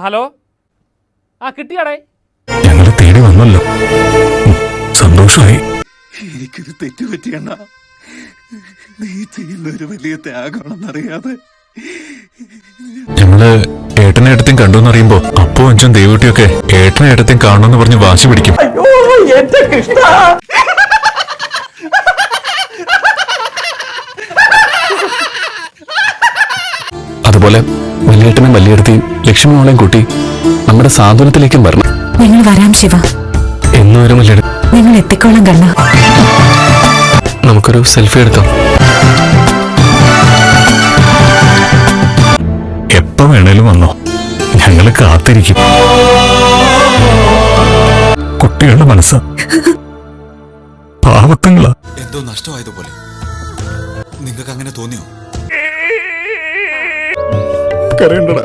Hello, ആ കിട്ടിയാടേ? ഞങ്ങളെ തേടി വന്നല്ലോ, സന്തോഷമായി. എനിക്കൊരു തെറ്റുപറ്റിയണ്ണ. നീ ചെയ്യുന്ന ഒരു വലിയ ത്യാഗമാണെന്നറിയാതെ ഞങ്ങള് ഏട്ടനെ ഏട്ടത്തെയും കണ്ടുവെന്നറിയുമ്പോ അപ്പോ അഞ്ചും ദേവൂട്ടിയൊക്കെ ഏട്ടനെ ഏട്ടത്തെയും കാണണമെന്ന് പറഞ്ഞ് വാശി പിടിക്കും. അതുപോലെ വലിയേട്ടനും വലിയേടത്തെയും ലക്ഷ്മി മോളെയും കൂട്ടി നമ്മുടെ സാന്ത്വനത്തിലേക്കും വരണം. നിങ്ങൾ വരാം ശിവ. എന്ന് വരും വലിയേട്ടൻ? നിങ്ങൾ എത്തിക്കോളം കണ്ണ. നമുക്കൊരു സെൽഫി എടുക്കാം. എപ്പോ വേണേലും വന്നോ, ഞങ്ങള് കാത്തിരിക്കും. കുട്ടികളുടെ മനസ്സാ, പാവത്തങ്ങളാ. എന്തോ നഷ്ടമായതുപോലെ നിങ്ങൾക്ക് അങ്ങനെ തോന്നിയോ? കരയണ്ടടാ.